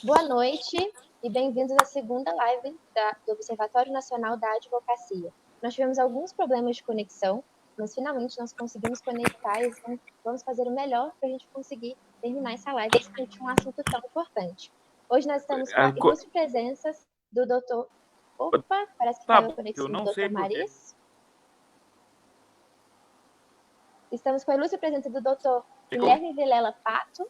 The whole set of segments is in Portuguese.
Boa noite e bem-vindos à segunda live do Observatório Nacional da Advocacia. Nós tivemos alguns problemas de conexão, mas finalmente nós conseguimos conectar e vamos fazer o melhor para a gente conseguir terminar essa live e discutir um assunto tão importante. Hoje nós estamos com a ilustre presença do doutor... Opa, parece que caiu a conexão do doutor Maris. Estamos com a ilustre presença do doutor Guilherme Vilela Pato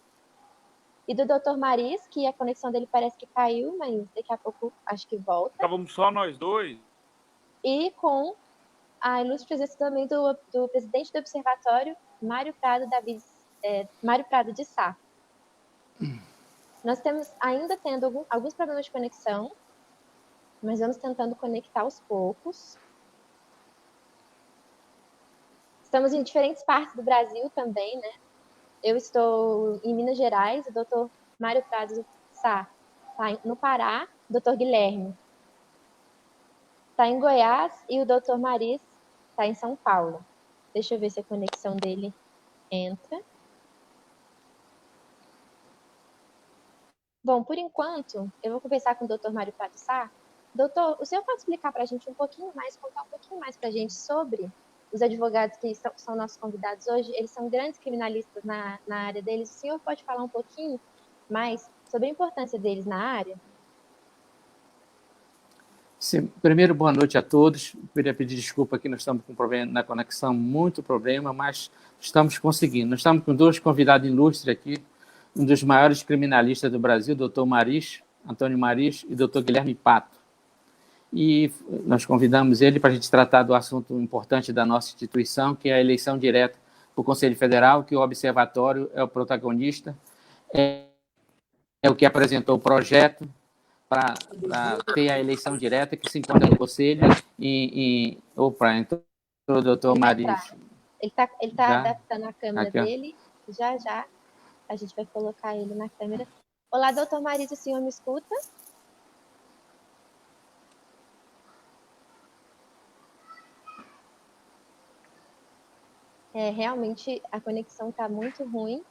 e do doutor Maris, que a conexão dele parece que caiu, mas daqui a pouco acho que volta. Estávamos só nós dois. E com a ilustre presença também do presidente do Observatório, Mário Prado de Sá. Nós temos ainda tendo alguns problemas de conexão, mas vamos tentando conectar aos poucos. Estamos em diferentes partes do Brasil também, né? Eu estou em Minas Gerais, o doutor Mário Prado de Sá está no Pará, o doutor Guilherme está em Goiás e o doutor Maris está em São Paulo. Deixa eu ver se a conexão dele entra. Bom, por enquanto, eu vou conversar com o doutor Mário Prado de Sá. Doutor, o senhor pode explicar para a gente um pouquinho mais, contar um pouquinho mais para a gente sobre os advogados que são nossos convidados hoje? Eles são grandes criminalistas na área deles. O senhor pode falar um pouquinho mais sobre a importância deles na área? Sim, primeiro, boa noite a todos. Eu queria pedir desculpa que nós estamos com problema na conexão, muito problema, mas estamos conseguindo. Nós estamos com dois convidados ilustres aqui, um dos maiores criminalistas do Brasil, doutor Maris, Antônio Maris, e doutor Guilherme Pato. E nós convidamos ele para a gente tratar do assunto importante da nossa instituição, que é a eleição direta para o Conselho Federal, que o Observatório é o protagonista, é o que apresentou o projeto para ter a eleição direta, que se encontra no Conselho. Opa, então o doutor Maris... Ele está adaptando a câmera dele, já a gente vai colocar ele na câmera. Olá, doutor Maris, o senhor me escuta? Realmente a conexão está muito ruim.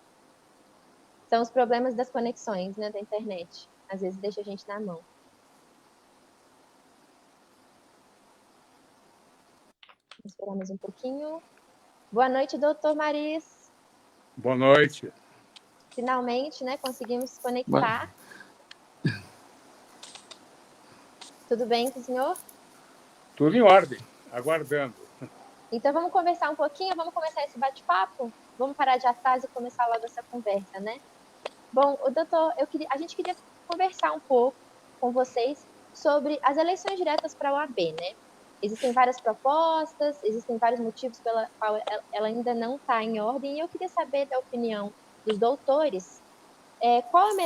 São os problemas das conexões, né, da internet. Às vezes deixa a gente na mão. Vamos esperar mais um pouquinho. Boa noite, doutor Maris. Boa noite. Finalmente, né, conseguimos conectar. Tudo bem com o senhor? Tudo em ordem, aguardando. Então vamos conversar um pouquinho, vamos começar esse bate-papo? Vamos parar de atraso e começar logo essa conversa, né? Bom, doutor, a gente queria conversar um pouco com vocês sobre as eleições diretas para a OAB, né? Existem várias propostas, existem vários motivos pela qual ela ainda não está em ordem, e eu queria saber da opinião dos doutores, qual é o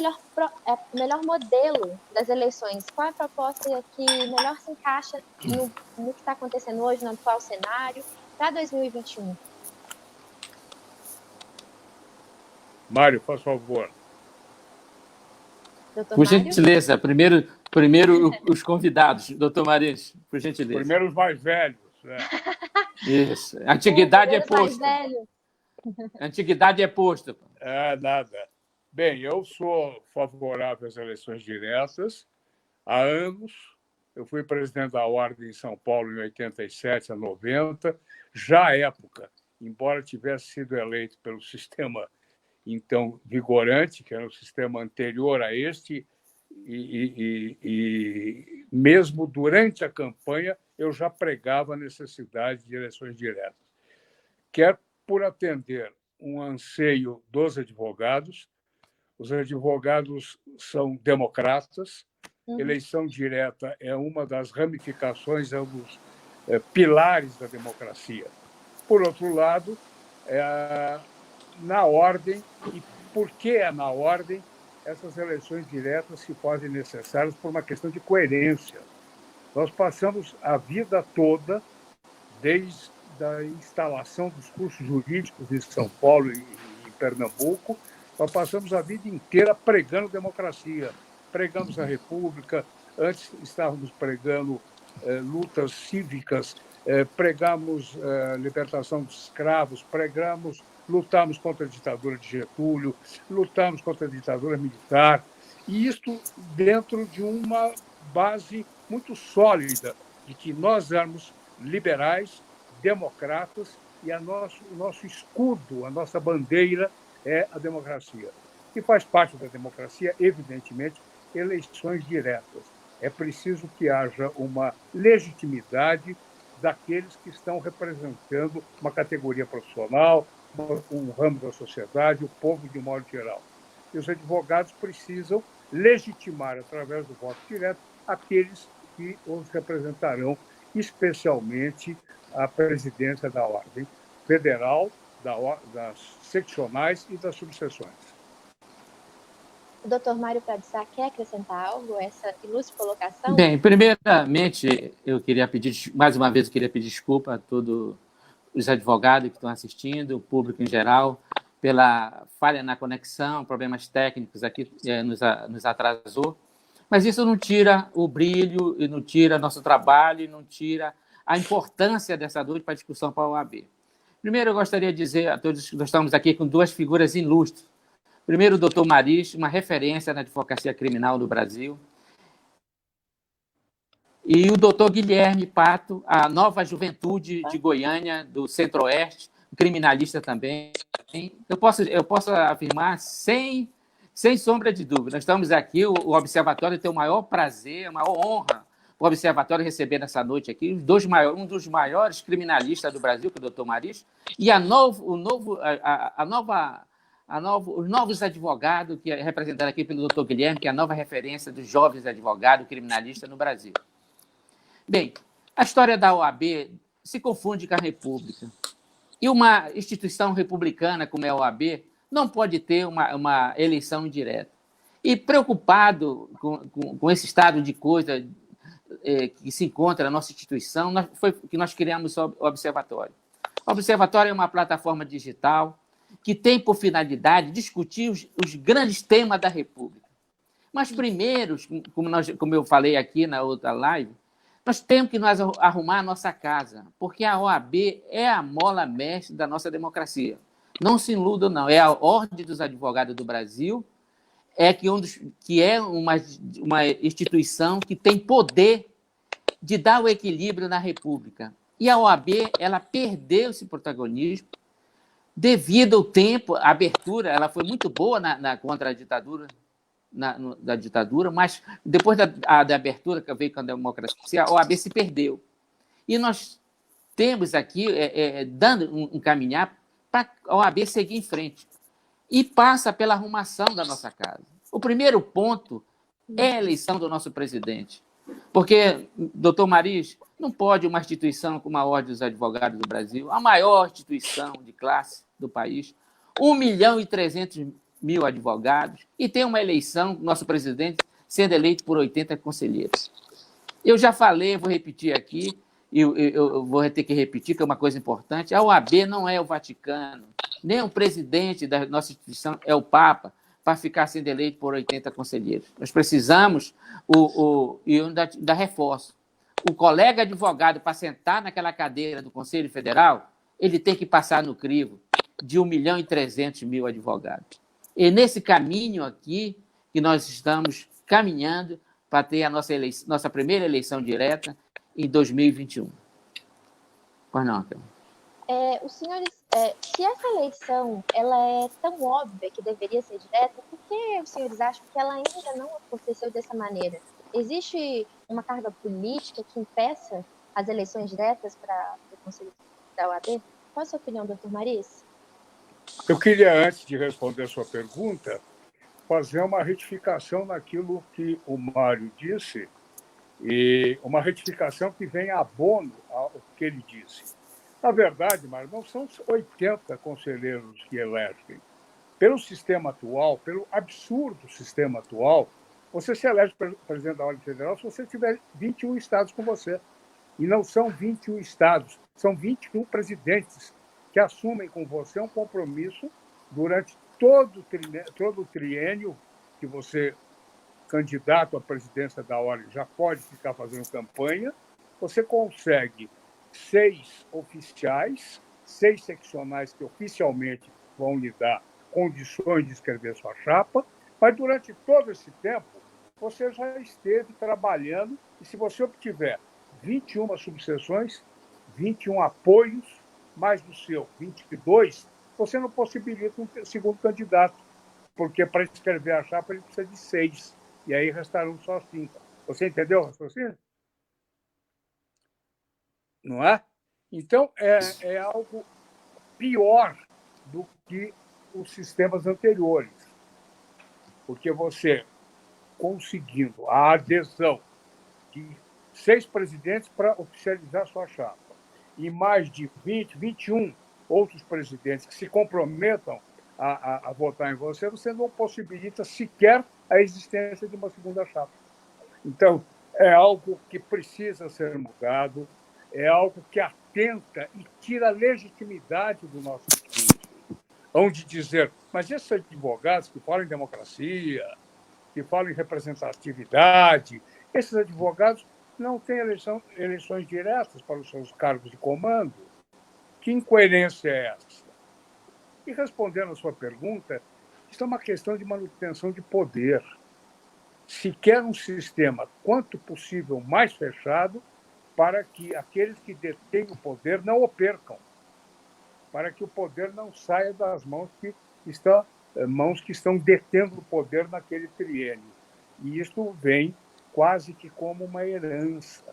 melhor modelo das eleições? Qual é a proposta que melhor se encaixa no que está acontecendo hoje, no atual cenário, para 2021? Mário, por favor. Doutor Por Mário? gentileza, primeiro os convidados, doutor Maris, por gentileza. Primeiro os mais velhos. Né? Isso. Antiguidade é posta. Antiguidade é posta. Nada. Bem, eu sou favorável às eleições diretas há anos. Eu fui presidente da Ordem em São Paulo em 87 a 90. Já à época, embora tivesse sido eleito pelo sistema então vigorante, que era o sistema anterior a este, e mesmo durante a campanha eu já pregava a necessidade de eleições diretas. Quer por atender um anseio dos advogados. Os advogados são democratas. Eleição direta é uma das ramificações, é um dos pilares da democracia. Por outro lado, na ordem, e por que é na ordem, essas eleições diretas se fazem necessárias por uma questão de coerência. Nós passamos a vida toda, desde a instalação dos cursos jurídicos em São Paulo e em Pernambuco, nós passamos a vida inteira pregando democracia, pregamos a República, antes estávamos pregando lutas cívicas, pregamos libertação dos escravos, lutamos contra a ditadura de Getúlio, lutamos contra a ditadura militar. E isto dentro de uma base muito sólida de que nós éramos liberais, democratas, e o nosso escudo, a nossa bandeira é a democracia. E faz parte da democracia, evidentemente, eleições diretas. É preciso que haja uma legitimidade daqueles que estão representando uma categoria profissional, um ramo da sociedade, o povo de um modo geral. E os advogados precisam legitimar, através do voto direto, aqueles que os representarão, especialmente a presidência da Ordem Federal, das seccionais e das subseções. O doutor Mário Pradissá quer acrescentar algo a essa ilustre colocação? Bem, primeiramente, mais uma vez, eu queria pedir desculpa a todos os advogados que estão assistindo, o público em geral, pela falha na conexão, problemas técnicos aqui nos atrasou. Mas isso não tira o brilho, e não tira nosso trabalho, e não tira a importância dessa noite para a discussão para a OAB. Primeiro, eu gostaria de dizer a todos que nós estamos aqui com duas figuras ilustres. Primeiro, o doutor Maris, uma referência na advocacia criminal no Brasil. E o doutor Guilherme Pato, a nova juventude de Goiânia, do Centro-Oeste, criminalista também. Eu posso afirmar, sem sombra de dúvida, nós estamos aqui, o Observatório tem o maior prazer, a maior honra, o Observatório receber nessa noite aqui um dos maiores criminalistas do Brasil, que é o doutor Maris, e os novos advogados, que é representado aqui pelo doutor Guilherme, que é a nova referência dos jovens advogados criminalistas no Brasil. Bem, a história da OAB se confunde com a República. E uma instituição republicana como é a OAB não pode ter uma eleição indireta. E preocupado com esse estado de coisa que se encontra na nossa instituição, foi que nós criamos o Observatório. O Observatório é uma plataforma digital que tem por finalidade discutir os grandes temas da República. Mas primeiro, como eu falei aqui na outra live, nós temos que arrumar a nossa casa, porque a OAB é a mola mestre da nossa democracia. Não se iludam, não. É a Ordem dos Advogados do Brasil, que é uma instituição que tem poder de dar o equilíbrio na República. E a OAB, ela perdeu esse protagonismo devido ao tempo, a abertura, ela foi muito boa contra a ditadura, da ditadura, mas depois da abertura que veio com a democracia, a OAB se perdeu. E nós temos aqui, dando um caminhar para a OAB seguir em frente. E passa pela arrumação da nossa casa. O primeiro ponto é a eleição do nosso presidente. Porque, doutor Maris, não pode uma instituição como a Ordem dos Advogados do Brasil, a maior instituição de classe do país, 1.300.000 advogados, e tem uma eleição, nosso presidente sendo eleito por 80 conselheiros. Eu já falei, vou repetir aqui, eu vou ter que repetir, que é uma coisa importante, a OAB não é o Vaticano, nem o presidente da nossa instituição é o Papa, para ficar sendo eleito por 80 conselheiros. Nós precisamos, e eu ainda reforço, o colega advogado, para sentar naquela cadeira do Conselho Federal, ele tem que passar no crivo de 1.300.000 advogados. E nesse caminho aqui, que nós estamos caminhando para ter a nossa primeira eleição direta em 2021. Pois não, Cláudia? Os senhores, se essa eleição ela é tão óbvia que deveria ser direta, por que os senhores acham que ela ainda não aconteceu dessa maneira? Existe uma carga política que impeça as eleições diretas para o Conselho da OAB? Qual a sua opinião, doutor Maris? Eu queria, antes de responder a sua pergunta, fazer uma retificação naquilo que o Mário disse, e uma retificação que vem a abono ao que ele disse. Na verdade, Mário, não são os 80 conselheiros que elegem. Pelo sistema atual, pelo absurdo sistema atual, você se elege presidente da Ordem Federal se você tiver 21 estados com você. E não são 21 estados, são 21 presidentes que assumem com você um compromisso durante todo o triênio que você, candidato à presidência da Ordem, já pode ficar fazendo campanha. Você consegue 6 oficiais, 6 seccionais que oficialmente vão lhe dar condições de escrever sua chapa, Mas durante todo esse tempo, você já esteve trabalhando, e se você obtiver 21 subseções, 21 apoios, mais do seu 22, você não possibilita um segundo candidato, porque para escrever a chapa ele precisa de 6, e aí restarão só 5. Você entendeu o raciocínio? Não é? Então, é algo pior do que os sistemas anteriores, porque você conseguindo a adesão de 6 presidentes para oficializar sua chapa e mais de 20, 21 outros presidentes que se comprometam a votar em você, você não possibilita sequer a existência de uma segunda chapa. Então, é algo que precisa ser mudado, é algo que atenta e tira a legitimidade do nosso discurso. Onde dizer, mas esses advogados que falam em democracia, que falam em representatividade, esses advogados não têm eleições diretas para os seus cargos de comando. Que incoerência é essa? E respondendo a sua pergunta, isso é uma questão de manutenção de poder. Se quer um sistema, quanto possível, mais fechado, para que aqueles que detêm o poder não o percam, para que o poder não saia das mãos que estão detendo o poder naquele triênio. E isso vem quase que como uma herança.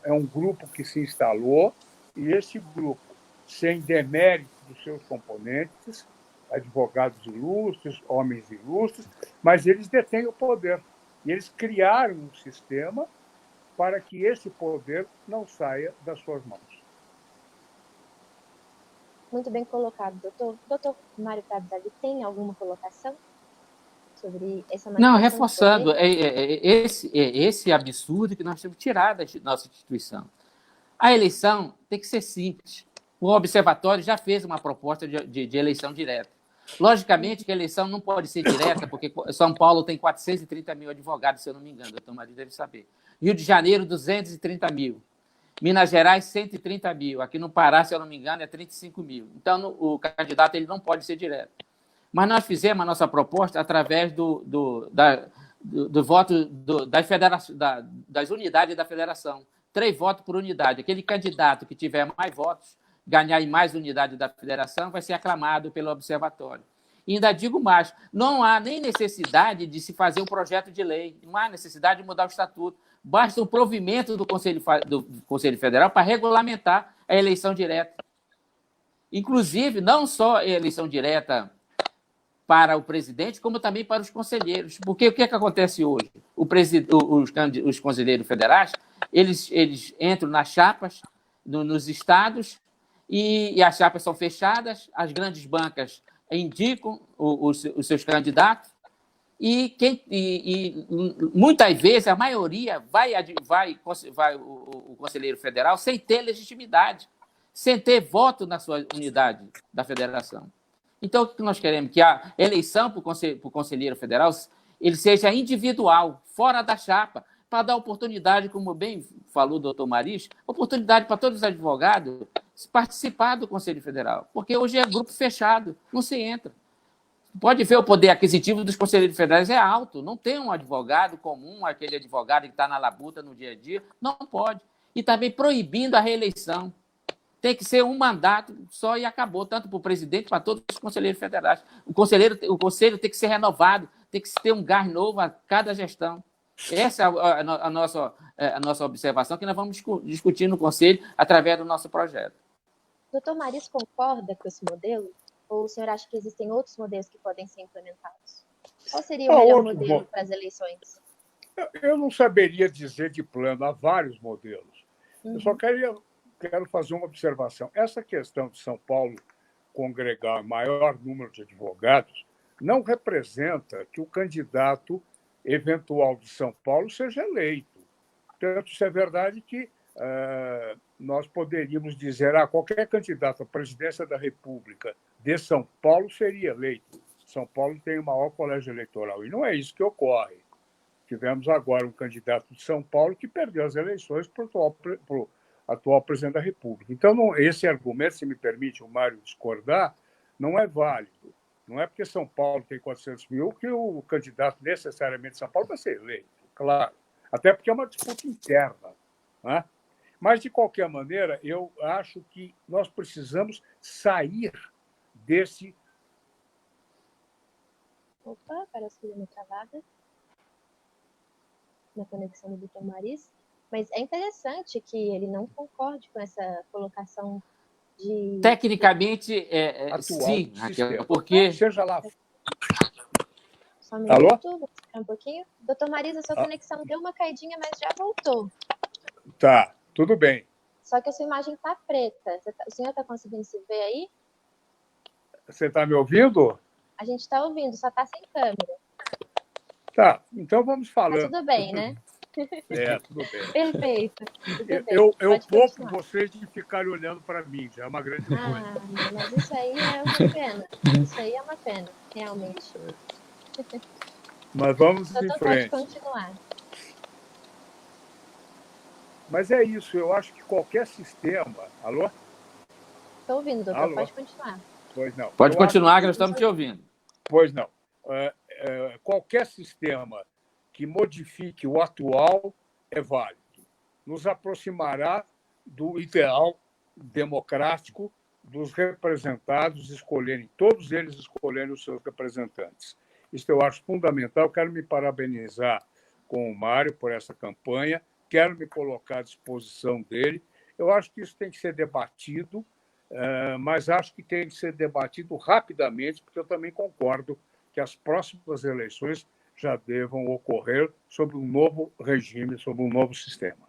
É um grupo que se instalou, e esse grupo, sem demérito dos seus componentes, advogados ilustres, homens ilustres, mas eles detêm o poder. E eles criaram um sistema para que esse poder não saia das suas mãos. Muito bem colocado, doutor. Doutor Mário Prado Davi, tem alguma colocação sobre essa Não, manifestação reforçando, esse absurdo que nós temos que tirar da nossa instituição. A eleição tem que ser simples. O Observatório já fez uma proposta de eleição direta. Logicamente que a eleição não pode ser direta, porque São Paulo tem 430 mil advogados, se eu não me engano, o doutor Maria deve saber. Rio de Janeiro, 230 mil. Minas Gerais, 130 mil. Aqui no Pará, se eu não me engano, é 35 mil. Então, o candidato ele não pode ser direto. Mas nós fizemos a nossa proposta através do voto das unidades da federação. 3 votos por unidade. Aquele candidato que tiver mais votos, ganhar em mais unidades da federação, vai ser aclamado pelo Observatório. E ainda digo mais, não há nem necessidade de se fazer um projeto de lei, não há necessidade de mudar o estatuto. Basta o provimento do Conselho Federal para regulamentar a eleição direta. Inclusive, não só a eleição direta para o presidente, como também para os conselheiros. Porque o que acontece hoje? Os conselheiros federais, eles entram nas chapas, nos estados, e as chapas são fechadas, as grandes bancas indicam os seus candidatos, e muitas vezes, a maioria vai o conselheiro federal sem ter legitimidade, sem ter voto na sua unidade da federação. Então, o que nós queremos? Que a eleição para o conselheiro federal ele seja individual, fora da chapa, para dar oportunidade, como bem falou o doutor Maris, oportunidade para todos os advogados participar do Conselho Federal, porque hoje é grupo fechado, não se entra. Pode ver o poder aquisitivo dos conselheiros federais é alto, não tem um advogado comum, aquele advogado que está na labuta no dia a dia, não pode. E também proibindo a reeleição. Tem que ser um mandato só e acabou, tanto para o presidente, para todos os conselheiros federais. O conselho tem que ser renovado, tem que ter um gás novo a cada gestão. Essa é a nossa observação que nós vamos discutir no conselho através do nosso projeto. Doutor Maris concorda com esse modelo? Ou o senhor acha que existem outros modelos que podem ser implementados? Qual seria o melhor modelo para as eleições? Eu não saberia dizer de plano, há vários modelos. Eu só quero fazer uma observação. Essa questão de São Paulo congregar o maior número de advogados não representa que o candidato eventual de São Paulo seja eleito. Tanto isso é verdade que nós poderíamos dizer qualquer candidato à presidência da República de São Paulo seria eleito. São Paulo tem o maior colégio eleitoral, e não é isso que ocorre. Tivemos agora um candidato de São Paulo que perdeu as eleições para o atual presidente da República. Então, esse argumento, se me permite o Mário discordar, não é válido. Não é porque São Paulo tem 400 mil que o candidato necessariamente de São Paulo vai ser eleito, claro. Até porque é uma disputa interna. Né? Mas, de qualquer maneira, eu acho que nós precisamos sair desse... Opa, parece que deu uma travada na conexão do Dr. Maris. Mas é interessante que ele não concorde com essa colocação de... Tecnicamente, atual sim, Raquel, sistema. porque... Seja lá... Só um Alô? minuto, vou esperar um pouquinho. Doutor Maris, a sua conexão deu uma caidinha, mas já voltou. Tá, tudo bem. Só que a sua imagem está preta. O senhor está conseguindo se ver aí? Você está me ouvindo? A gente está ouvindo, só está sem câmera. Tá, então vamos Tá falando. tudo bem, né? Tudo bem. Perfeito. Tudo bem. Eu Pode pouco continuar. vocês de ficarem olhando para mim, já é uma grande coisa. Não, mas isso aí é uma pena. Isso aí é uma pena, realmente. Mas vamos em Doutor, frente. pode continuar. Mas é isso, eu acho que qualquer sistema... Alô? Estou ouvindo, doutor, Alô? pode continuar. Pois não. Pode Eu continuar, acho que nós estamos te ouvindo. Pois não. Qualquer sistema que modifique o atual é válido. Nos aproximará do ideal democrático dos representados escolherem, todos eles escolherem os seus representantes. Isso eu acho fundamental. Quero me parabenizar com o Mário por essa campanha, quero me colocar à disposição dele. Eu acho que isso tem que ser debatido, mas acho que tem que ser debatido rapidamente, porque eu também concordo que as próximas eleições já devam ocorrer sob um novo regime, sob um novo sistema.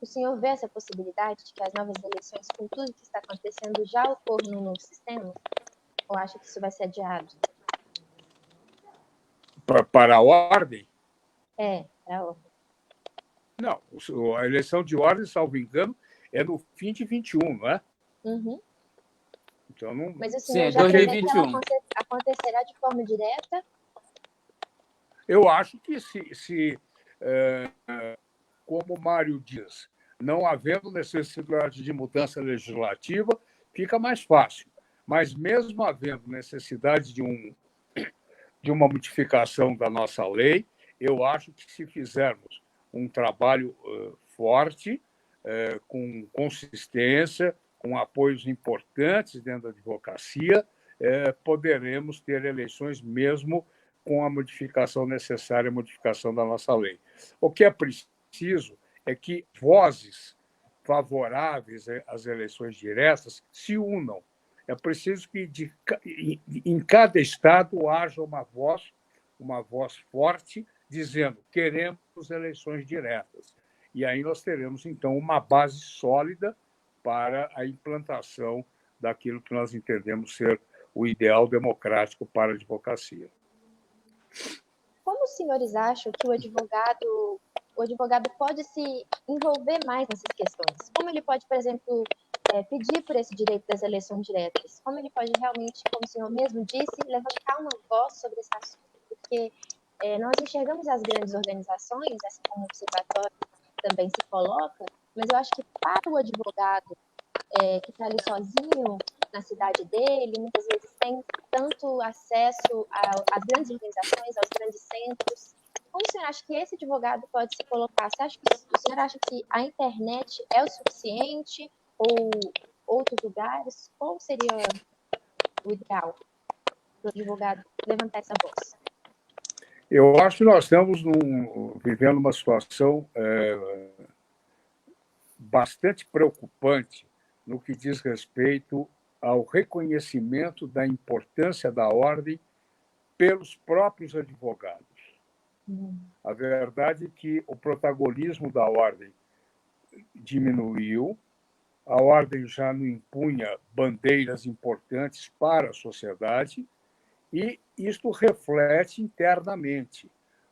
O senhor vê essa possibilidade de que as novas eleições, com tudo que está acontecendo, já ocorram no novo sistema? Ou acha que isso vai ser adiado? Para a ordem? Para a ordem. Não, a eleição de ordem, salvo engano, é no fim de 21, não é? Uhum. Então, não... Mas o senhor Sim, já prevê que 2021. ela acontecerá de forma direta? Eu acho que como o Mário diz, não havendo necessidade de mudança legislativa, fica mais fácil. Mas mesmo havendo necessidade de uma modificação da nossa lei, eu acho que se fizermos um trabalho forte, com consistência, com apoios importantes dentro da advocacia, poderemos ter eleições mesmo com a modificação necessária, a modificação da nossa lei. O que é preciso é que vozes favoráveis às eleições diretas se unam. É preciso que em cada estado haja uma voz forte, dizendo queremos eleições diretas. E aí nós teremos, então, uma base sólida para a implantação daquilo que nós entendemos ser o ideal democrático para a advocacia. Como os senhores acham que o advogado pode se envolver mais nessas questões? Como ele pode, por exemplo, pedir por esse direito das eleições diretas? Como ele pode realmente, como o senhor mesmo disse, levantar uma voz sobre esse assunto? Porque nós enxergamos as grandes organizações, assim como o observatório também se coloca, mas eu acho que para o advogado que está ali sozinho na cidade dele, muitas vezes tem tanto acesso às grandes organizações, aos grandes centros. Como o senhor acha que esse advogado pode se colocar? O senhor acha que a internet é o suficiente ou outros lugares? Qual seria o ideal para o advogado levantar essa voz? Eu acho que nós estamos vivendo uma situação bastante preocupante no que diz respeito ao reconhecimento da importância da ordem pelos próprios advogados. A verdade é que o protagonismo da ordem diminuiu, a ordem já não impunha bandeiras importantes para a sociedade e isto reflete internamente.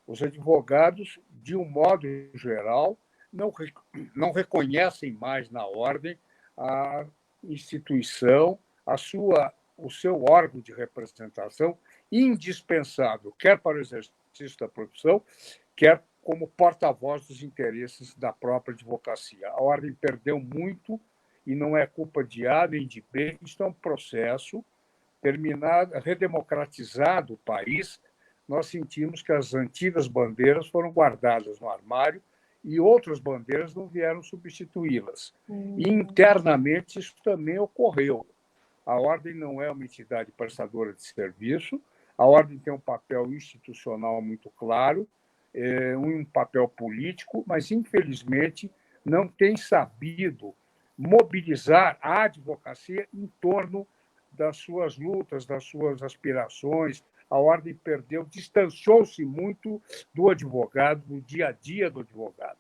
Os advogados, de um modo geral, não reconhecem mais na ordem a instituição, o seu órgão de representação indispensável, quer para o exercício da profissão, quer como porta-voz dos interesses da própria advocacia. A ordem perdeu muito e não é culpa de A nem de B, isto é um processo redemocratizado o país, nós sentimos que as antigas bandeiras foram guardadas no armário e outras bandeiras não vieram substituí-las. E internamente isso também ocorreu. A Ordem não é uma entidade prestadora de serviço, a Ordem tem um papel institucional muito claro, um papel político, mas, infelizmente, não tem sabido mobilizar a advocacia em torno das suas lutas, das suas aspirações. A Ordem distanciou-se muito do advogado, do dia a dia do advogado.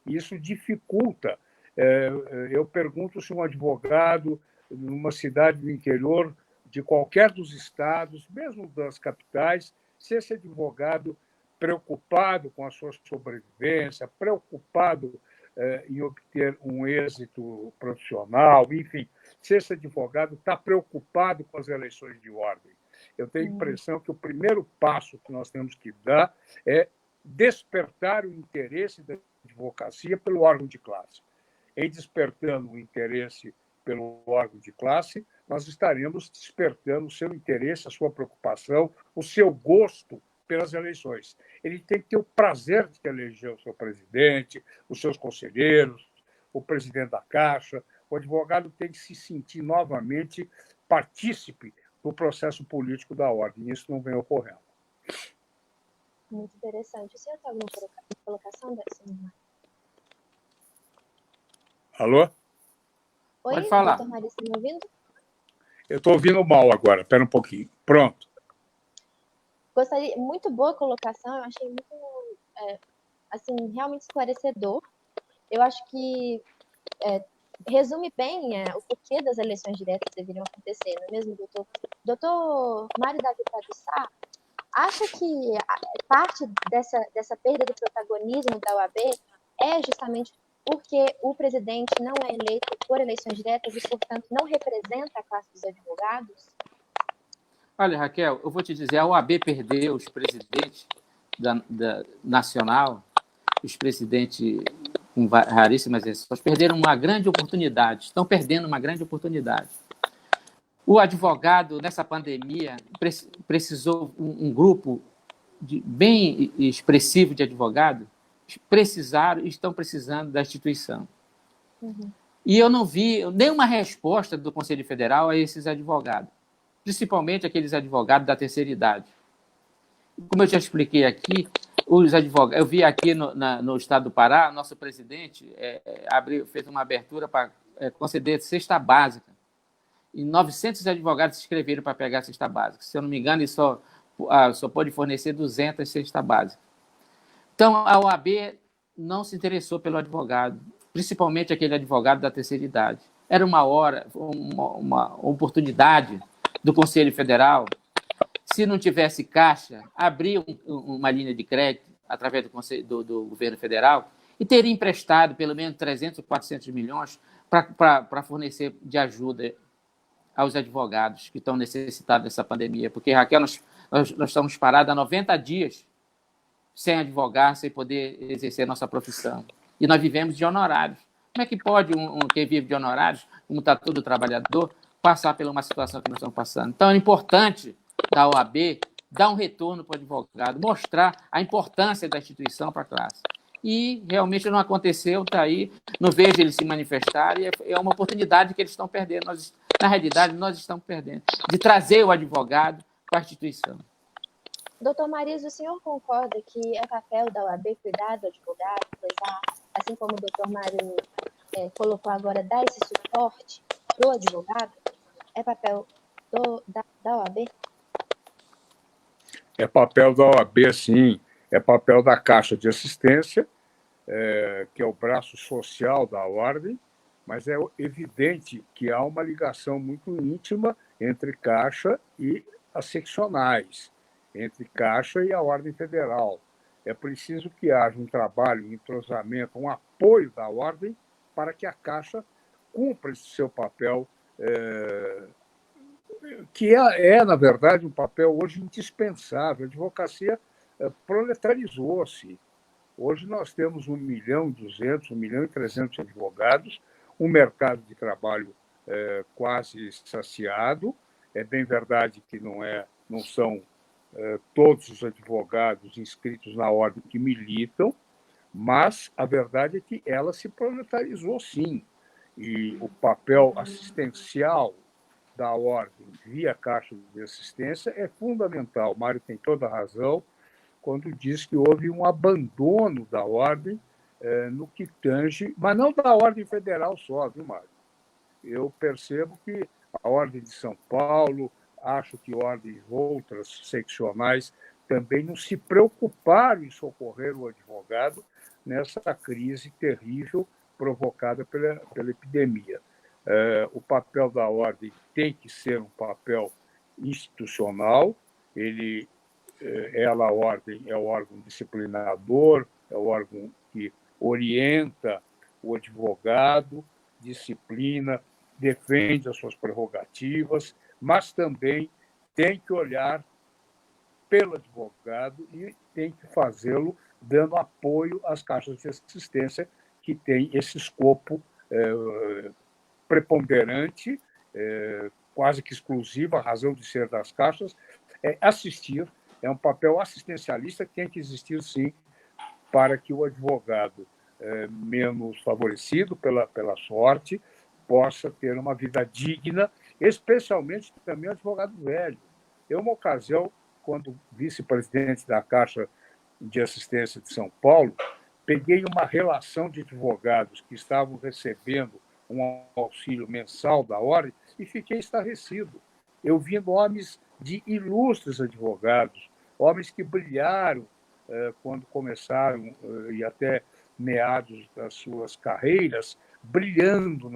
Isso dificulta. Eu pergunto se um advogado, numa cidade do interior, de qualquer dos estados, mesmo das capitais, se esse advogado preocupado com a sua sobrevivência, preocupado em obter um êxito profissional, enfim, se esse advogado está preocupado com as eleições de ordem. Eu tenho a impressão que o primeiro passo que nós temos que dar é despertar o interesse da advocacia pelo órgão de classe. Em despertando o interesse pelo órgão de classe, nós estaremos despertando o seu interesse, a sua preocupação, o seu gosto pelas eleições. Ele tem que ter o prazer de eleger o seu presidente, os seus conselheiros, o presidente da Caixa. O advogado tem que se sentir novamente partícipe do processo político da ordem. Isso não vem ocorrendo. Muito interessante. O senhor tem alguma colocação dessa? Alô? Oi, pode falar. doutor Mário, está me ouvindo? Eu estou ouvindo mal agora. Espera um pouquinho. Pronto. Gostaria, muito boa colocação, eu achei muito, assim, realmente esclarecedor. Eu acho que resume bem o porquê das eleições diretas deveriam acontecer, não é mesmo, doutor? Doutor Mário Davi Padussá, acha que parte dessa perda do protagonismo da OAB é justamente porque o presidente não é eleito por eleições diretas e, portanto, não representa a classe dos advogados? Olha, Raquel, eu vou te dizer, a OAB perdeu os presidentes nacional, os presidentes com raríssimas exceções, perderam uma grande oportunidade, estão perdendo uma grande oportunidade. O advogado, nessa pandemia, precisou um grupo bem expressivo de advogados, precisaram e estão precisando da instituição. E eu não vi nenhuma resposta do Conselho Federal a esses advogados, principalmente aqueles advogados da terceira idade. Como eu já expliquei aqui, os advogados, eu vi aqui no estado do Pará, nosso presidente fez uma abertura para conceder cesta básica. E 900 advogados se inscreveram para pegar a cesta básica. Se eu não me engano, ele só pode fornecer 200 cestas básicas. Então, a OAB não se interessou pelo advogado, principalmente aquele advogado da terceira idade. Era uma oportunidade do Conselho Federal, se não tivesse caixa, abrir uma linha de crédito através do governo federal e teria emprestado pelo menos 300 ou 400 milhões para fornecer de ajuda aos advogados que estão necessitados dessa pandemia. Porque, Raquel, nós estamos parados há 90 dias sem advogar, sem poder exercer nossa profissão. E nós vivemos de honorários. Como é que pode quem vive de honorários, como está todo trabalhador, passar por uma situação que nós estamos passando? Então, é importante da OAB dar um retorno para o advogado, mostrar a importância da instituição para a classe. E realmente não aconteceu, está aí, não vejo eles se manifestarem, é uma oportunidade que eles estão perdendo. Na realidade, nós estamos perdendo, de trazer o advogado para a instituição. Doutor Mariso, o senhor concorda que é papel da OAB cuidar do advogado, prezar, assim como o doutor Mário colocou agora, dar esse suporte para o advogado? É papel da OAB? É papel da OAB, sim. É papel da Caixa de Assistência, que é o braço social da Ordem, mas é evidente que há uma ligação muito íntima entre Caixa e as seccionais, entre Caixa e a Ordem Federal. É preciso que haja um trabalho, um entrosamento, um apoio da Ordem para que a Caixa cumpra esse seu papel, que na verdade, um papel hoje indispensável. A advocacia proletarizou-se. Hoje nós temos 1.200.000, 1.300.000 advogados, um mercado de trabalho quase saciado É bem verdade que não são todos os advogados inscritos na ordem que militam, mas a verdade é que ela se planetarizou, sim. E o papel assistencial da ordem via Caixa de Assistência é fundamental. O Mário tem toda a razão quando diz que houve um abandono da ordem no que tange, mas não da ordem federal só, viu, Mário? Eu percebo que a ordem de São Paulo, acho que ordens outras seccionais também não se preocuparam em socorrer o advogado nessa crise terrível provocada pela epidemia. O papel da ordem tem que ser um papel institucional. A ordem é o órgão disciplinador, é o órgão que orienta o advogado, disciplina, defende as suas prerrogativas, mas também tem que olhar pelo advogado e tem que fazê-lo dando apoio às caixas de assistência que têm esse escopo preponderante, quase que exclusivo, a razão de ser das caixas, é assistir, é um papel assistencialista que tem que existir, sim, para que o advogado menos favorecido pela sorte possa ter uma vida digna, especialmente também o advogado velho. Uma ocasião, quando vice-presidente da Caixa de Assistência de São Paulo, peguei uma relação de advogados que estavam recebendo um auxílio mensal da ordem e fiquei estarrecido. Eu vi nomes de ilustres advogados, homens que brilharam quando começaram e até meados das suas carreiras, brilhando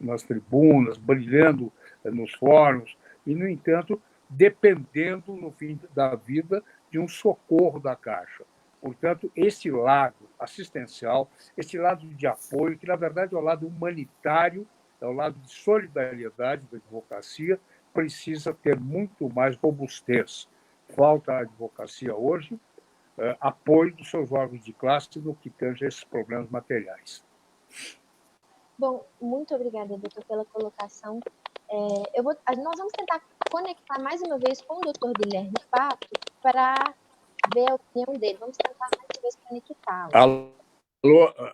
nas tribunas, brilhando nos fóruns, e, no entanto, dependendo, no fim da vida, de um socorro da Caixa. Portanto, esse lado assistencial, esse lado de apoio, que, na verdade, é o lado humanitário, é o lado de solidariedade da advocacia, precisa ter muito mais robustez. Falta à advocacia hoje apoio dos seus órgãos de classe no que tange esses problemas materiais. Bom, muito obrigada, doutor, pela colocação. Nós vamos tentar conectar mais uma vez com o doutor Guilherme Pato para ver a opinião dele. Vamos tentar mais uma vez conectá-lo.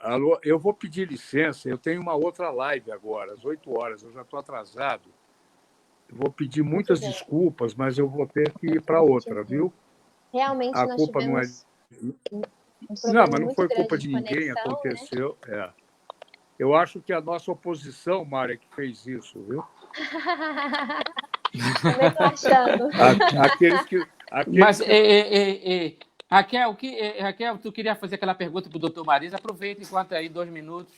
Alô, eu vou pedir licença, eu tenho uma outra live agora, às 8 horas, eu já estou atrasado. Eu vou pedir muitas desculpas, mas eu vou ter que ir para outra, viu? Realmente a nós culpa tivemos não, mas não foi culpa de ninguém, aconteceu. Né? Eu acho que a nossa oposição, Mária, que fez isso, viu? Também estou achando. Mas, Raquel, tu queria fazer aquela pergunta para o doutor Marisa? Aproveita enquanto aí 2 minutos.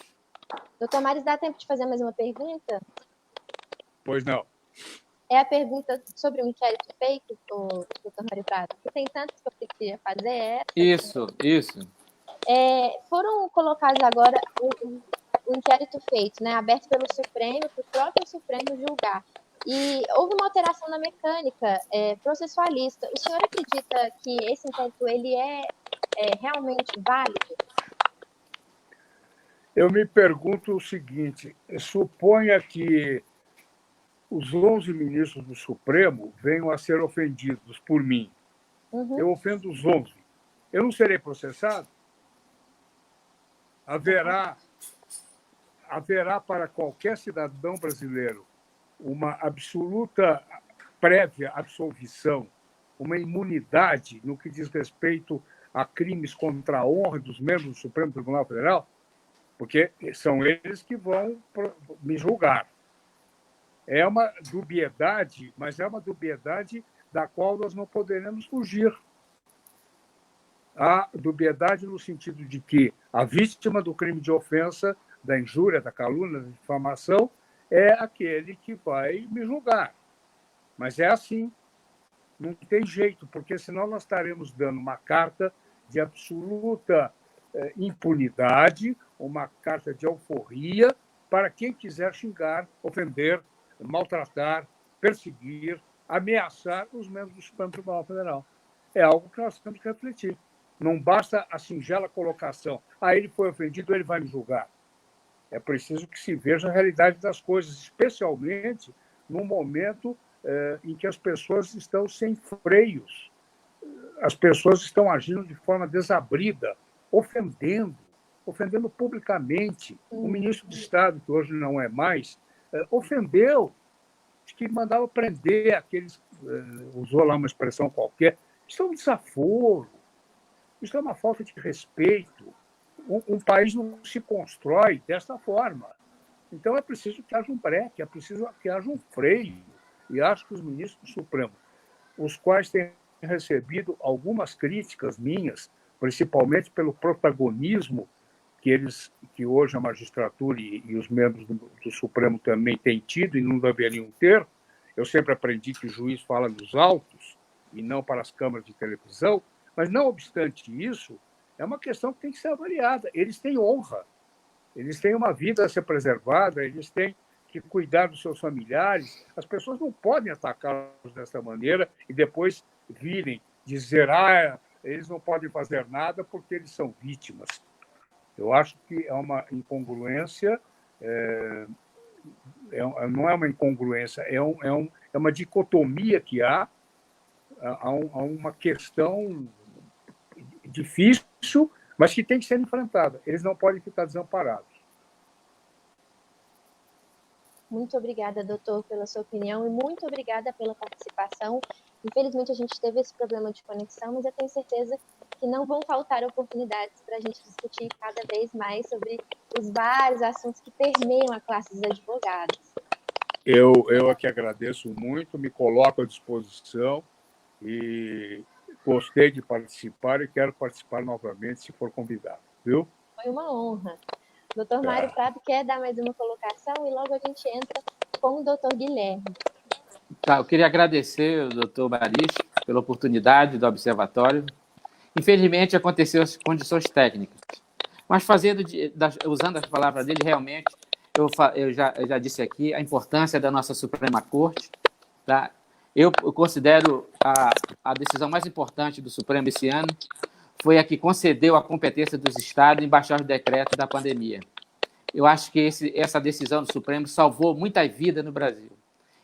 Doutor Marisa, dá tempo de fazer mais uma pergunta? Pois não. É a pergunta sobre o inquérito feito, doutor Mário Prado. Tem tantas que eu queria fazer. Isso. Foram colocados agora o inquérito feito, né, aberto pelo Supremo, para o próprio Supremo julgar. E houve uma alteração na mecânica processualista. O senhor acredita que esse inquérito ele é realmente válido? Eu me pergunto o seguinte: suponha que os 11 ministros do Supremo venham a ser ofendidos por mim. Uhum. Eu ofendo os 11. Eu não serei processado? Haverá para qualquer cidadão brasileiro uma absoluta prévia absolvição, uma imunidade no que diz respeito a crimes contra a honra dos membros do Supremo Tribunal Federal? Porque são eles que vão me julgar. É uma dubiedade, mas é uma dubiedade da qual nós não poderemos fugir. A dubiedade no sentido de que a vítima do crime de ofensa, da injúria, da calúnia, da difamação, é aquele que vai me julgar. Mas é assim. Não tem jeito, porque senão nós estaremos dando uma carta de absoluta impunidade, uma carta de alforria para quem quiser xingar, ofender, maltratar, perseguir, ameaçar os membros do Supremo Tribunal Federal. É algo que nós temos que refletir. Não basta a singela colocação. Ele foi ofendido, ele vai me julgar. É preciso que se veja a realidade das coisas, especialmente no momento em que as pessoas estão sem freios, as pessoas estão agindo de forma desabrida, ofendendo publicamente. O ministro de Estado, que hoje não é mais, ofendeu, que mandava prender aqueles, usou lá uma expressão qualquer. Isso é um desaforo, isso é uma falta de respeito. Um país não se constrói dessa forma. Então é preciso que haja um breque, é preciso que haja um freio. E acho que os ministros do Supremo, os quais têm recebido algumas críticas minhas, principalmente pelo protagonismo que hoje a magistratura e os membros do Supremo também têm tido e não deveriam ter. Eu sempre aprendi que o juiz fala nos autos e não para as câmaras de televisão, mas, não obstante isso, é uma questão que tem que ser avaliada. Eles têm honra, eles têm uma vida a ser preservada, eles têm que cuidar dos seus familiares. As pessoas não podem atacá-los dessa maneira e depois virem dizer eles não podem fazer nada porque eles são vítimas. Eu acho que é uma incongruência, não é uma incongruência, é uma dicotomia que há uma questão difícil, mas que tem que ser enfrentada. Eles não podem ficar desamparados. Muito obrigada, doutor, pela sua opinião e muito obrigada pela participação. Infelizmente, a gente teve esse problema de conexão, mas eu tenho certeza que não vão faltar oportunidades para a gente discutir cada vez mais sobre os vários assuntos que permeiam a classe dos advogados. Eu aqui agradeço muito, me coloco à disposição e gostei de participar e quero participar novamente se for convidado, viu? Foi uma honra. Doutor Mário Prado quer dar mais uma colocação e logo a gente entra com o doutor Guilherme. Tá, eu queria agradecer ao doutor Maris pela oportunidade do observatório. Infelizmente, aconteceu as condições técnicas, mas usando as palavras dele, realmente, eu já disse aqui a importância da nossa Suprema Corte. Tá? Eu considero a decisão mais importante do Supremo esse ano foi a que concedeu a competência dos estados em baixar os decretos da pandemia. Eu acho que essa decisão do Supremo salvou muitas vidas no Brasil.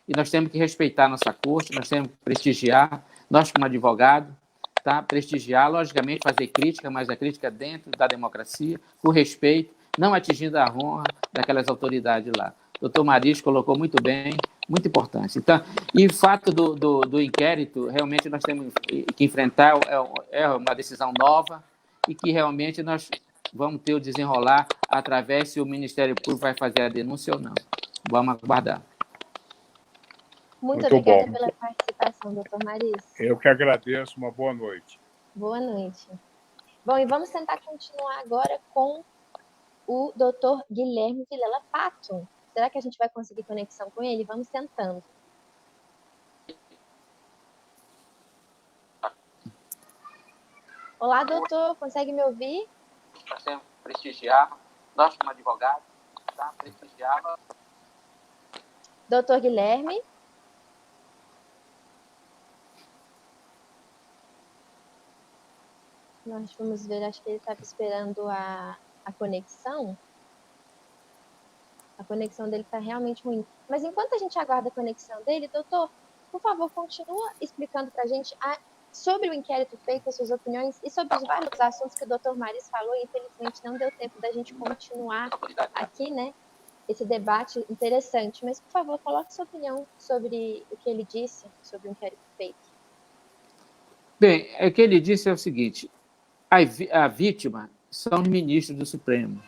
E nós temos que respeitar a nossa corte, nós temos que prestigiar, nós como advogado, tá? Prestigiar, logicamente fazer crítica, mas a crítica dentro da democracia, com respeito, não atingindo a honra daquelas autoridades lá. O doutor Maris colocou muito bem, muito importante. Então, e o fato do inquérito, realmente nós temos que enfrentar, é uma decisão nova e que realmente nós vamos ter o desenrolar através se o Ministério Público vai fazer a denúncia ou não. Vamos aguardar. Muito obrigada pela participação, doutor Maris. Eu que agradeço. Uma boa noite. Boa noite. Bom, e vamos tentar continuar agora com o doutor Guilherme Vilela Pato. Será que a gente vai conseguir conexão com ele? Vamos tentando. Olá, doutor. Consegue me ouvir? Nós temos que prestigiar. Nós, como advogados, tá? Prestigiar. Doutor Guilherme? Nós vamos ver, acho que ele estava esperando a conexão. A conexão dele está realmente ruim. Mas enquanto a gente aguarda a conexão dele, doutor, por favor, continua explicando para a gente sobre o inquérito feito, as suas opiniões e sobre os vários assuntos que o doutor Maris falou. E infelizmente não deu tempo da gente continuar aqui, né? Esse debate interessante. Mas, por favor, coloque sua opinião sobre o que ele disse sobre o inquérito feito. Bem, o que ele disse é o seguinte: a vítima são os ministros do Supremo.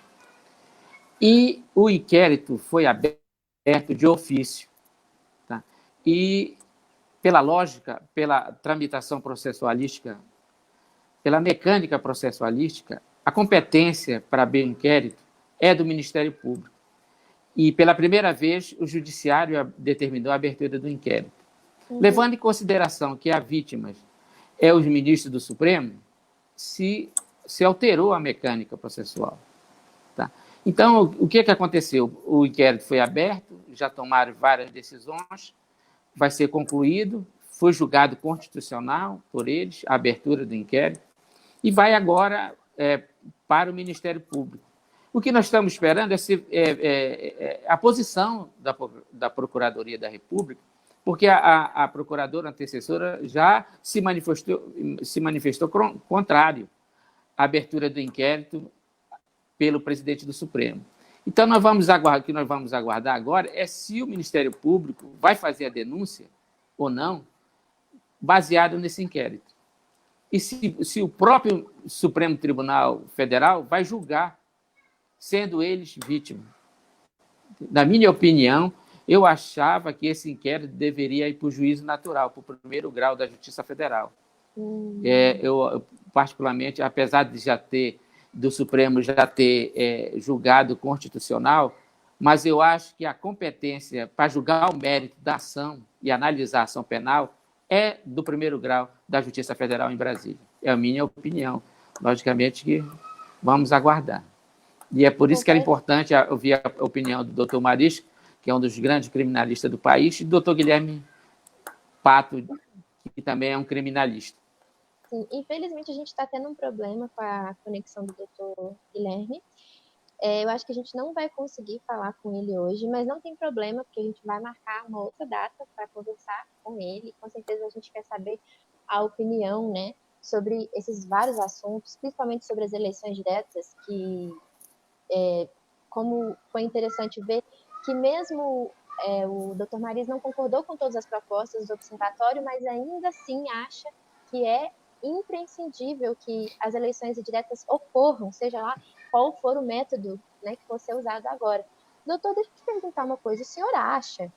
E o inquérito foi aberto de ofício. Tá? E, pela lógica, pela tramitação processualística, pela mecânica processualística, a competência para abrir o inquérito é do Ministério Público. E, pela primeira vez, o Judiciário determinou a abertura do inquérito. Levando em consideração que a vítima é os ministros do Supremo, se alterou a mecânica processual. Tá? Então, o que aconteceu? O inquérito foi aberto, já tomaram várias decisões, vai ser concluído, foi julgado constitucional por eles, a abertura do inquérito, e vai agora para o Ministério Público. O que nós estamos esperando é a posição da Procuradoria da República, porque a procuradora antecessora já se manifestou contrário à abertura do inquérito pelo presidente do Supremo. Então, o que nós vamos aguardar agora é se o Ministério Público vai fazer a denúncia ou não, baseado nesse inquérito. E se o próprio Supremo Tribunal Federal vai julgar, sendo eles vítimas. Na minha opinião, eu achava que esse inquérito deveria ir para o juízo natural, para o primeiro grau da Justiça Federal. Eu, particularmente, apesar do Supremo já ter julgado constitucional, mas eu acho que a competência para julgar o mérito da ação e analisar a ação penal é do primeiro grau da Justiça Federal em Brasília. É a minha opinião. Logicamente que vamos aguardar. E é por isso que era importante ouvir a opinião do doutor Marisco, que é um dos grandes criminalistas do país, e do doutor Guilherme Pato, que também é um criminalista. Sim, infelizmente, a gente está tendo um problema com a conexão do doutor Guilherme. Eu acho que a gente não vai conseguir falar com ele hoje, mas não tem problema, porque a gente vai marcar uma outra data para conversar com ele. Com certeza a gente quer saber a opinião, né, sobre esses vários assuntos, principalmente sobre as eleições diretas, que, como foi interessante ver, que mesmo o Dr. Maris não concordou com todas as propostas do observatório, mas ainda assim acha que é imprescindível que as eleições diretas ocorram, seja lá qual for o método, né, que for ser usado agora. Doutor, deixa eu te perguntar uma coisa. O senhor acha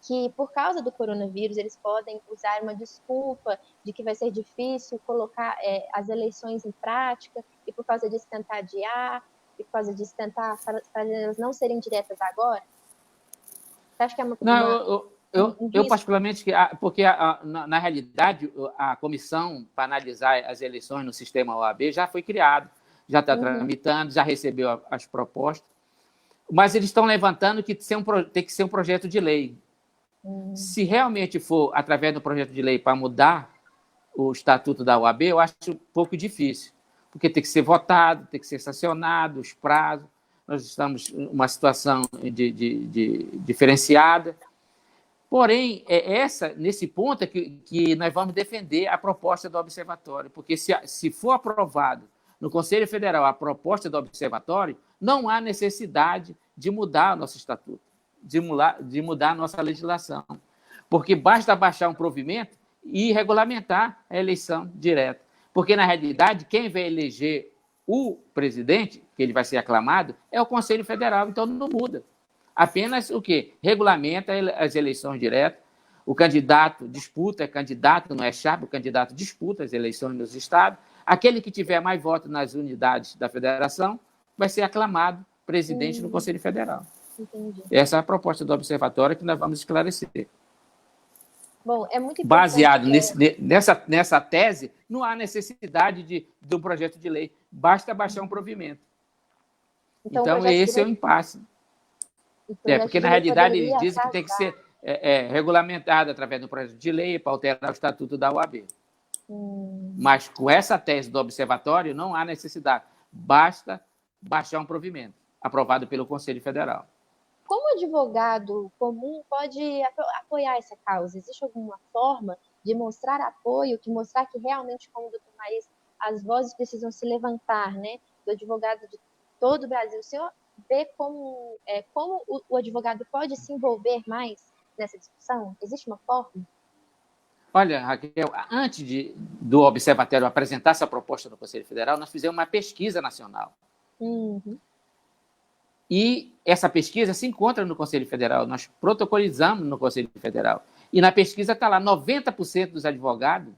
que, por causa do coronavírus, eles podem usar uma desculpa de que vai ser difícil colocar as eleições em prática, e por causa disso tentar adiar, e por causa disso tentar fazer elas não serem diretas agora? Você acha que é eu particularmente, porque na realidade a comissão para analisar as eleições no sistema OAB já foi criada, já está tramitando, já recebeu as propostas, mas eles estão levantando que tem que ser um projeto de lei. Se realmente for através do projeto de lei para mudar o estatuto da OAB, eu acho um pouco difícil, porque tem que ser votado, tem que ser sancionado, os prazos. Nós estamos numa situação diferenciada. Porém, nesse ponto é que nós vamos defender a proposta do observatório, porque se for aprovado no Conselho Federal a proposta do observatório, não há necessidade de mudar o nosso estatuto, de mudar a nossa legislação, porque basta baixar um provimento e regulamentar a eleição direta. Porque, na realidade, quem vai eleger o presidente, que ele vai ser aclamado, é o Conselho Federal, então não muda. Apenas o quê? Regulamenta as eleições diretas, o candidato disputa, candidato não é chapa, o candidato disputa as eleições nos estados, aquele que tiver mais votos nas unidades da federação vai ser aclamado presidente do Conselho Federal. Entendi. Essa é a proposta do observatório que nós vamos esclarecer. Bom, é muito importante. Baseado nessa tese, não há necessidade de um projeto de lei, basta baixar um provimento. Então esse é o impasse. Porque, na realidade, eles dizem que tem que ser regulamentado através do projeto de lei para alterar o estatuto da OAB. Mas, com essa tese do observatório, não há necessidade. Basta baixar um provimento, aprovado pelo Conselho Federal. Como advogado comum pode apoiar essa causa? Existe alguma forma de mostrar apoio, de mostrar que realmente, como o doutor Maris, as vozes precisam se levantar, né? Do advogado de todo o Brasil. O senhor vê como o advogado pode se envolver mais nessa discussão? Existe uma forma? Olha, Raquel, antes do Observatório apresentar essa proposta no Conselho Federal, nós fizemos uma pesquisa nacional. E essa pesquisa se encontra no Conselho Federal, nós protocolizamos no Conselho Federal. E na pesquisa está lá, 90% dos advogados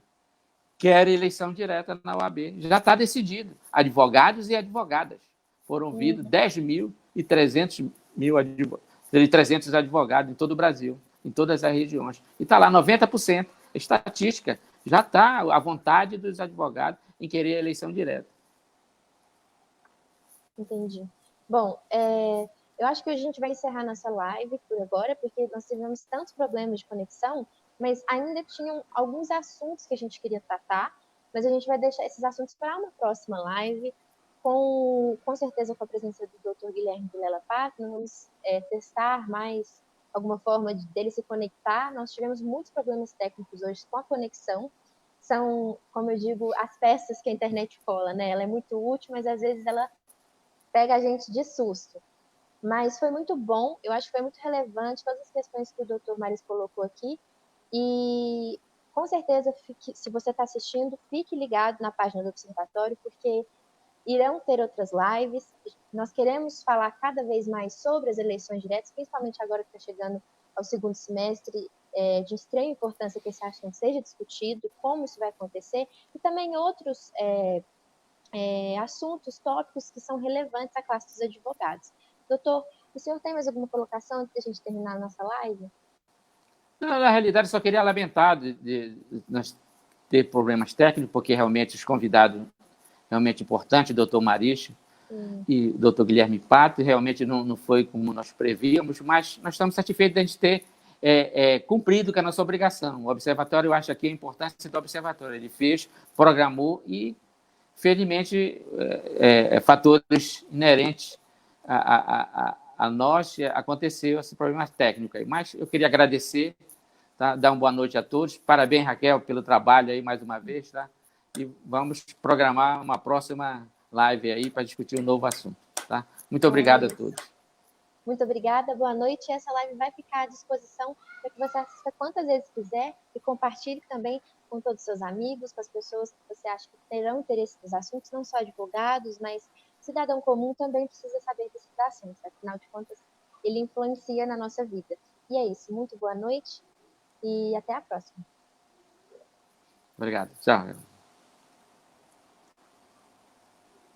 querem eleição direta na OAB. Já está decidido. Advogados e advogadas. Foram ouvidos 10.300 advogados em todo o Brasil, em todas as regiões. E está lá, 90%. Estatística, já está à vontade dos advogados em querer eleição direta. Entendi. Bom, eu acho que a gente vai encerrar nossa live por agora, porque nós tivemos tantos problemas de conexão, mas ainda tinham alguns assuntos que a gente queria tratar, mas a gente vai deixar esses assuntos para uma próxima live, com certeza com a presença do Dr. Guilherme Vilela Pato. Nós vamos testar mais alguma forma dele se conectar. Nós tivemos muitos problemas técnicos hoje com a conexão. São, como eu digo, as peças que a internet cola, né? Ela é muito útil, mas às vezes ela pega a gente de susto. Mas foi muito bom, eu acho que foi muito relevante todas as questões que o Dr. Maris colocou aqui. E com certeza, se você está assistindo, fique ligado na página do Observatório, porque irão ter outras lives. Nós queremos falar cada vez mais sobre as eleições diretas, principalmente agora que está chegando ao segundo semestre, de extrema importância que esse assunto seja discutido, como isso vai acontecer, e também outros assuntos, tópicos que são relevantes à classe dos advogados. Doutor, o senhor tem mais alguma colocação antes da gente terminar a nossa live? Não, na realidade, só queria lamentar de nós ter problemas técnicos, porque realmente os convidados realmente importantes, o doutor Maris e o doutor Guilherme Pato, realmente não foi como nós prevíamos, mas nós estamos satisfeitos de a gente ter cumprido com a nossa obrigação. O Observatório, eu acho aqui a importância do Observatório. Ele fez, programou e, felizmente, fatores inerentes a nós, aconteceu esse problema técnico aí. Mas eu queria agradecer, tá? Dar uma boa noite a todos. Parabéns, Raquel, pelo trabalho aí mais uma vez, tá? E vamos programar uma próxima live aí para discutir um novo assunto, tá? Muito obrigado a todos. Muito obrigada, boa noite. Essa live vai ficar à disposição para que você assista quantas vezes quiser e compartilhe também com todos os seus amigos, com as pessoas que você acha que terão interesse nos assuntos, não só advogados, mas cidadão comum também precisa saber desses assuntos, afinal de contas, ele influencia na nossa vida. E é isso, muito boa noite e até a próxima. Obrigado. Tchau.